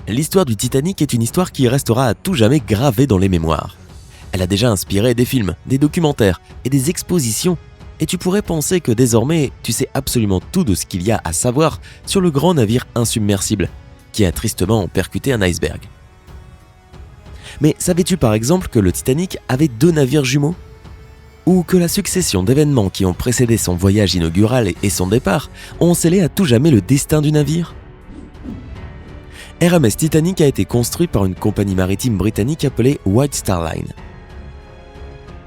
L'histoire du Titanic est une histoire qui restera à tout jamais gravée dans les mémoires. Elle a déjà inspiré des films, des documentaires et des expositions, et tu pourrais penser que désormais, tu sais absolument tout de ce qu'il y a à savoir sur le grand navire insubmersible, qui a tristement percuté un iceberg. Mais savais-tu par exemple que le Titanic avait 2 navires jumeaux ? Ou que la succession d'événements qui ont précédé son voyage inaugural et son départ ont scellé à tout jamais le destin du navire ? RMS Titanic a été construit par une compagnie maritime britannique appelée White Star Line.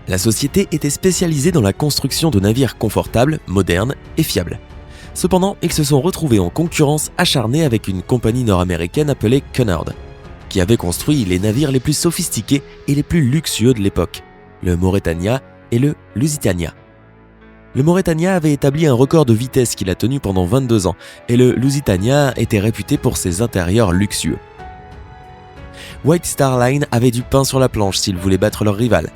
La société était spécialisée dans la construction de navires confortables, modernes et fiables. Cependant, ils se sont retrouvés en concurrence acharnée avec une compagnie nord-américaine appelée Cunard, qui avait construit les navires les plus sophistiqués et les plus luxueux de l'époque, le Mauretania et le Lusitania. Le Mauretania avait établi un record de vitesse qu'il a tenu pendant 22 ans et le Lusitania était réputé pour ses intérieurs luxueux. White Star Line avait du pain sur la planche s'ils voulaient battre leur rival.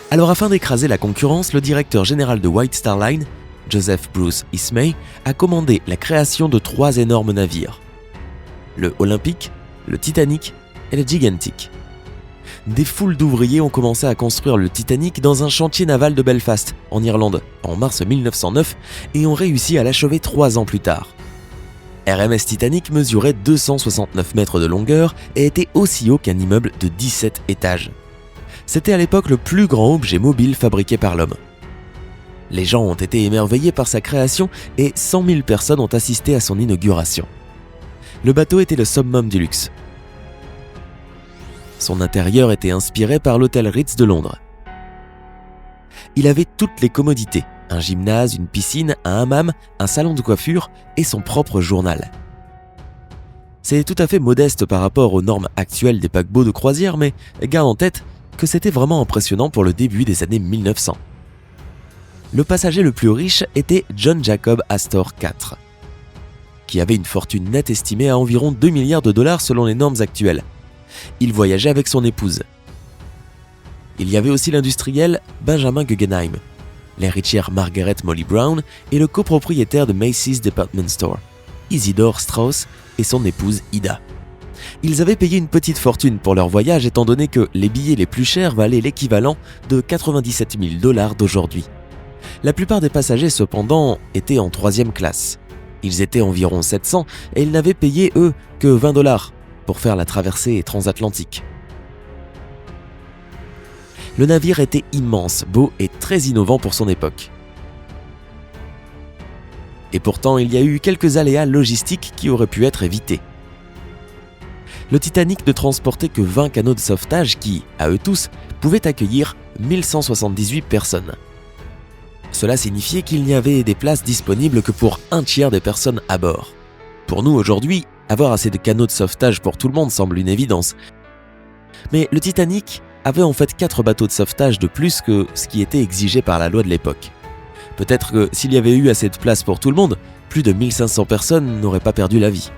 Alors afin d'écraser la concurrence, le directeur général de White Star Line, Joseph Bruce Ismay, a commandé la création de 3 énormes navires. Le Olympic, le Titanic et le Gigantic. Des foules d'ouvriers ont commencé à construire le Titanic dans un chantier naval de Belfast, en Irlande, en mars 1909 et ont réussi à l'achever 3 ans plus tard. RMS Titanic mesurait 269 mètres de longueur et était aussi haut qu'un immeuble de 17 étages. C'était à l'époque le plus grand objet mobile fabriqué par l'homme. Les gens ont été émerveillés par sa création et 100 000 personnes ont assisté à son inauguration. Le bateau était le summum du luxe. Son intérieur était inspiré par l'hôtel Ritz de Londres. Il avait toutes les commodités, un gymnase, une piscine, un hammam, un salon de coiffure et son propre journal. C'est tout à fait modeste par rapport aux normes actuelles des paquebots de croisière, mais garde en tête que c'était vraiment impressionnant pour le début des années 1900. Le passager le plus riche était John Jacob Astor IV, qui avait une fortune nette estimée à environ 2 milliards de dollars selon les normes actuelles. Il voyageait avec son épouse. Il y avait aussi l'industriel Benjamin Guggenheim, l'héritière Margaret Molly Brown et le copropriétaire de Macy's Department Store, Isidore Strauss et son épouse Ida. Ils avaient payé une petite fortune pour leur voyage étant donné que les billets les plus chers valaient l'équivalent de 97 000 dollars d'aujourd'hui. La plupart des passagers cependant étaient en 3e classe. Ils étaient environ 700 et ils n'avaient payé eux que 20 dollars pour faire la traversée transatlantique. Le navire était immense, beau et très innovant pour son époque. Et pourtant, il y a eu quelques aléas logistiques qui auraient pu être évités. Le Titanic ne transportait que 20 canots de sauvetage qui, à eux tous, pouvaient accueillir 1178 personnes. Cela signifiait qu'il n'y avait des places disponibles que pour 1/3 des personnes à bord. Pour nous aujourd'hui, avoir assez de canots de sauvetage pour tout le monde semble une évidence. Mais le Titanic avait en fait 4 bateaux de sauvetage de plus que ce qui était exigé par la loi de l'époque. Peut-être que s'il y avait eu assez de place pour tout le monde, plus de 1500 personnes n'auraient pas perdu la vie.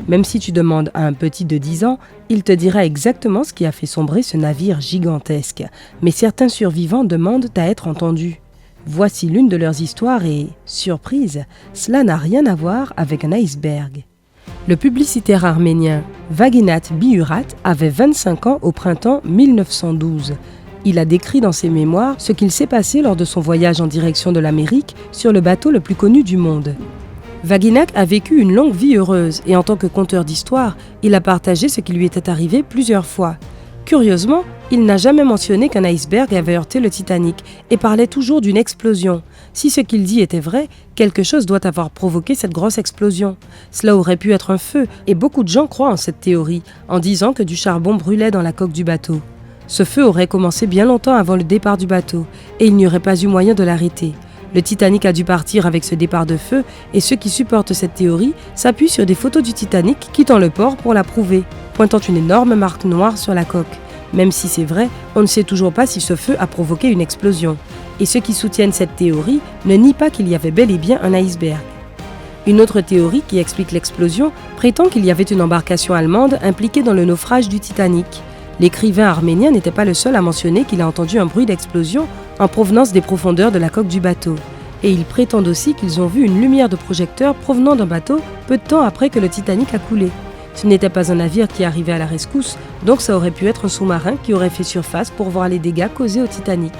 Même si tu demandes à un petit de 10 ans, il te dira exactement ce qui a fait sombrer ce navire gigantesque. Mais certains survivants demandent à être entendus. Voici l'une de leurs histoires et, surprise, cela n'a rien à voir avec un iceberg. Le publicitaire arménien Vaginat Bihurat avait 25 ans au printemps 1912. Il a décrit dans ses mémoires ce qu'il s'est passé lors de son voyage en direction de l'Amérique sur le bateau le plus connu du monde. Vaginak a vécu une longue vie heureuse et en tant que conteur d'histoire, il a partagé ce qui lui était arrivé plusieurs fois. Curieusement, il n'a jamais mentionné qu'un iceberg avait heurté le Titanic et parlait toujours d'une explosion. Si ce qu'il dit était vrai, quelque chose doit avoir provoqué cette grosse explosion. Cela aurait pu être un feu et beaucoup de gens croient en cette théorie en disant que du charbon brûlait dans la coque du bateau. Ce feu aurait commencé bien longtemps avant le départ du bateau et il n'y aurait pas eu moyen de l'arrêter. Le Titanic a dû partir avec ce départ de feu et ceux qui supportent cette théorie s'appuient sur des photos du Titanic quittant le port pour la prouver, pointant une énorme marque noire sur la coque. Même si c'est vrai, on ne sait toujours pas si ce feu a provoqué une explosion. Et ceux qui soutiennent cette théorie ne nient pas qu'il y avait bel et bien un iceberg. Une autre théorie qui explique l'explosion prétend qu'il y avait une embarcation allemande impliquée dans le naufrage du Titanic. L'écrivain arménien n'était pas le seul à mentionner qu'il a entendu un bruit d'explosion en provenance des profondeurs de la coque du bateau. Et ils prétendent aussi qu'ils ont vu une lumière de projecteur provenant d'un bateau peu de temps après que le Titanic a coulé. Ce n'était pas un navire qui arrivait à la rescousse, donc ça aurait pu être un sous-marin qui aurait fait surface pour voir les dégâts causés au Titanic.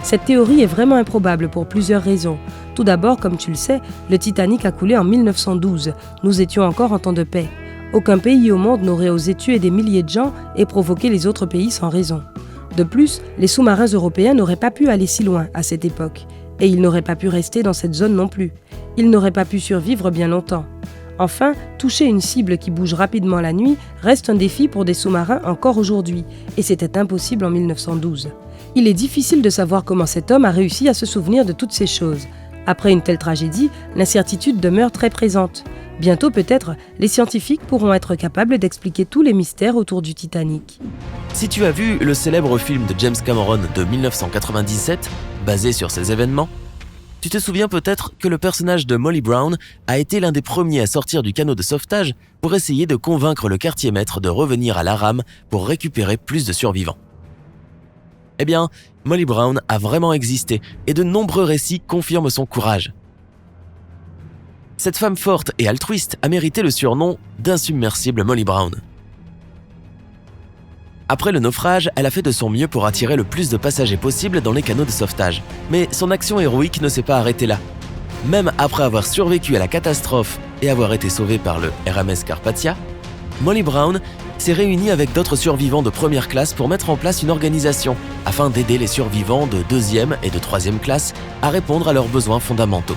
Cette théorie est vraiment improbable pour plusieurs raisons. Tout d'abord, comme tu le sais, le Titanic a coulé en 1912. Nous étions encore en temps de paix. Aucun pays au monde n'aurait osé tuer des milliers de gens et provoquer les autres pays sans raison. De plus, les sous-marins européens n'auraient pas pu aller si loin à cette époque. Et ils n'auraient pas pu rester dans cette zone non plus. Ils n'auraient pas pu survivre bien longtemps. Enfin, toucher une cible qui bouge rapidement la nuit reste un défi pour des sous-marins encore aujourd'hui, et c'était impossible en 1912. Il est difficile de savoir comment cet homme a réussi à se souvenir de toutes ces choses. Après une telle tragédie, l'incertitude demeure très présente. Bientôt peut-être, les scientifiques pourront être capables d'expliquer tous les mystères autour du Titanic. Si tu as vu le célèbre film de James Cameron de 1997, basé sur ces événements, tu te souviens peut-être que le personnage de Molly Brown a été l'un des premiers à sortir du canot de sauvetage pour essayer de convaincre le quartier-maître de revenir à la rame pour récupérer plus de survivants. Eh bien, Molly Brown a vraiment existé et de nombreux récits confirment son courage. Cette femme forte et altruiste a mérité le surnom d'insubmersible Molly Brown. Après le naufrage, elle a fait de son mieux pour attirer le plus de passagers possible dans les canots de sauvetage. Mais son action héroïque ne s'est pas arrêtée là. Même après avoir survécu à la catastrophe et avoir été sauvée par le RMS Carpathia, Molly Brown s'est réunie avec d'autres survivants de première classe pour mettre en place une organisation afin d'aider les survivants de deuxième et de troisième classe à répondre à leurs besoins fondamentaux.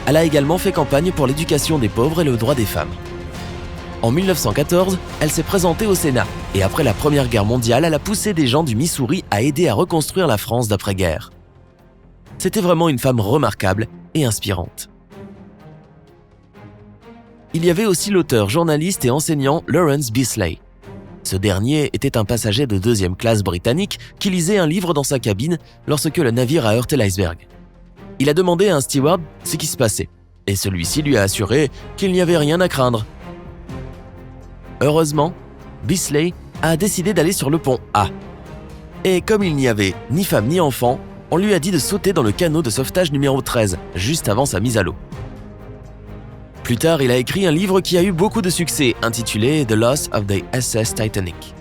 Elle a également fait campagne pour l'éducation des pauvres et le droit des femmes. En 1914, elle s'est présentée au Sénat et après la Première Guerre mondiale, elle a poussé des gens du Missouri à aider à reconstruire la France d'après-guerre. C'était vraiment une femme remarquable et inspirante. Il y avait aussi l'auteur, journaliste et enseignant Lawrence Bisley. Ce dernier était un passager de deuxième classe britannique qui lisait un livre dans sa cabine lorsque le navire a heurté l'iceberg. Il a demandé à un steward ce qui se passait et celui-ci lui a assuré qu'il n'y avait rien à craindre. Heureusement, Bisley a décidé d'aller sur le pont A. Et comme il n'y avait ni femme ni enfant, on lui a dit de sauter dans le canot de sauvetage numéro 13, juste avant sa mise à l'eau. Plus tard, il a écrit un livre qui a eu beaucoup de succès, intitulé « The Loss of the SS Titanic ».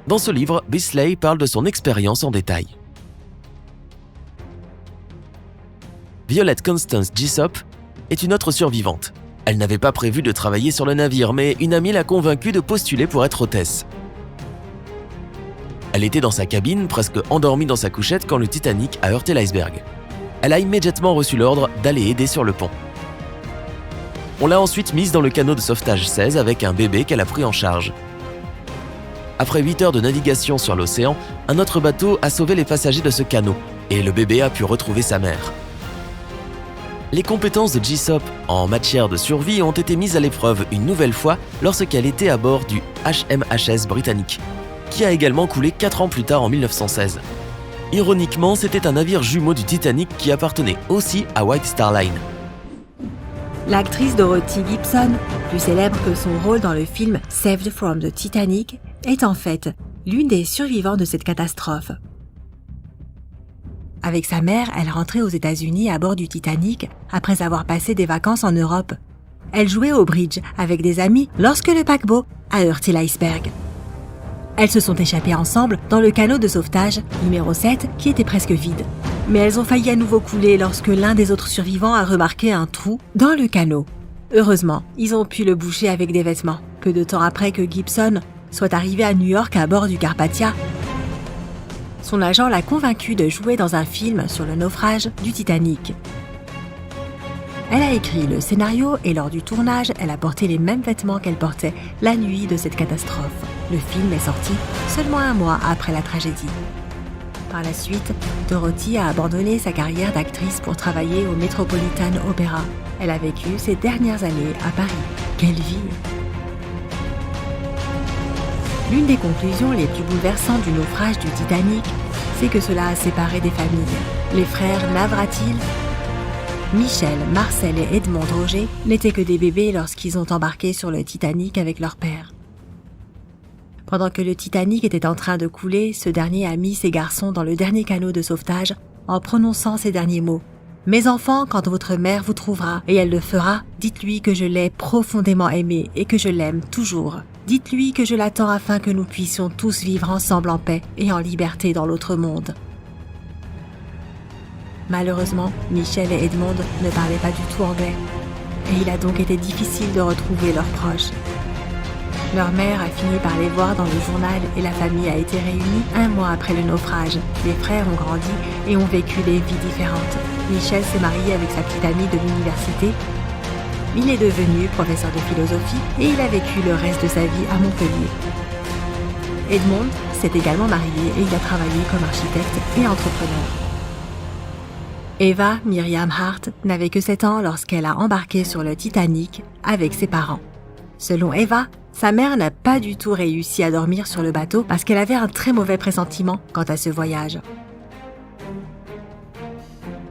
Dans ce livre, Bisley parle de son expérience en détail. Violet Constance Jessop est une autre survivante. Elle n'avait pas prévu de travailler sur le navire, mais une amie l'a convaincue de postuler pour être hôtesse. Elle était dans sa cabine, presque endormie dans sa couchette quand le Titanic a heurté l'iceberg. Elle a immédiatement reçu l'ordre d'aller aider sur le pont. On l'a ensuite mise dans le canot de sauvetage 16 avec un bébé qu'elle a pris en charge. Après 8 heures de navigation sur l'océan, un autre bateau a sauvé les passagers de ce canot et le bébé a pu retrouver sa mère. Les compétences de Jessop en matière de survie ont été mises à l'épreuve une nouvelle fois lorsqu'elle était à bord du HMHS Britannic, qui a également coulé 4 ans plus tard en 1916. Ironiquement, c'était un navire jumeau du Titanic qui appartenait aussi à White Star Line. L'actrice Dorothy Gibson, plus célèbre que son rôle dans le film Saved from the Titanic, est en fait l'une des survivantes de cette catastrophe. Avec sa mère, elle rentrait aux États-Unis à bord du Titanic après avoir passé des vacances en Europe. Elle jouait au bridge avec des amis lorsque le paquebot a heurté l'iceberg. Elles se sont échappées ensemble dans le canot de sauvetage numéro 7 qui était presque vide. Mais elles ont failli à nouveau couler lorsque l'un des autres survivants a remarqué un trou dans le canot. Heureusement, ils ont pu le boucher avec des vêtements. Peu de temps après que Gibson soit arrivé à New York à bord du Carpathia, son agent l'a convaincue de jouer dans un film sur le naufrage du Titanic. Elle a écrit le scénario et lors du tournage, elle a porté les mêmes vêtements qu'elle portait la nuit de cette catastrophe. Le film est sorti seulement 1 mois après la tragédie. Par la suite, Dorothy a abandonné sa carrière d'actrice pour travailler au Metropolitan Opera. Elle a vécu ses dernières années à Paris. Quelle vie! L'une des conclusions les plus bouleversantes du naufrage du Titanic, c'est que cela a séparé des familles. Les frères Navratil, Michel, Marcel et Edmond Roger n'étaient que des bébés lorsqu'ils ont embarqué sur le Titanic avec leur père. Pendant que le Titanic était en train de couler, ce dernier a mis ses garçons dans le dernier canot de sauvetage en prononçant ces derniers mots. « Mes enfants, quand votre mère vous trouvera, et elle le fera, dites-lui que je l'ai profondément aimée et que je l'aime toujours. Dites-lui que je l'attends afin que nous puissions tous vivre ensemble en paix et en liberté dans l'autre monde. » Malheureusement, Michel et Edmond ne parlaient pas du tout anglais, et il a donc été difficile de retrouver leurs proches. Leur mère a fini par les voir dans le journal et la famille a été réunie 1 mois après le naufrage. Les frères ont grandi et ont vécu des vies différentes. Michel s'est marié avec sa petite amie de l'université. Il est devenu professeur de philosophie et il a vécu le reste de sa vie à Montpellier. Edmond s'est également marié et il a travaillé comme architecte et entrepreneur. Eva Miriam Hart n'avait que 7 ans lorsqu'elle a embarqué sur le Titanic avec ses parents. Selon Eva, sa mère n'a pas du tout réussi à dormir sur le bateau parce qu'elle avait un très mauvais pressentiment quant à ce voyage.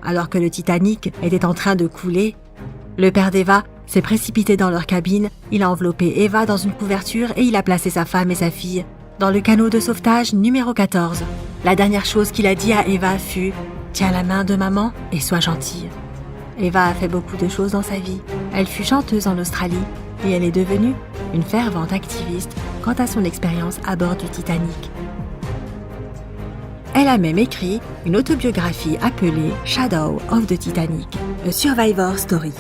Alors que le Titanic était en train de couler, le père d'Eva s'est précipité dans leur cabine, il a enveloppé Eva dans une couverture et il a placé sa femme et sa fille dans le canot de sauvetage numéro 14. La dernière chose qu'il a dit à Eva fut « Tiens la main de maman et sois gentille ». Eva a fait beaucoup de choses dans sa vie. Elle fut chanteuse en Australie et elle est devenue une fervente activiste quant à son expérience à bord du Titanic. Elle a même écrit une autobiographie appelée Shadow of the Titanic, A Survivor Story.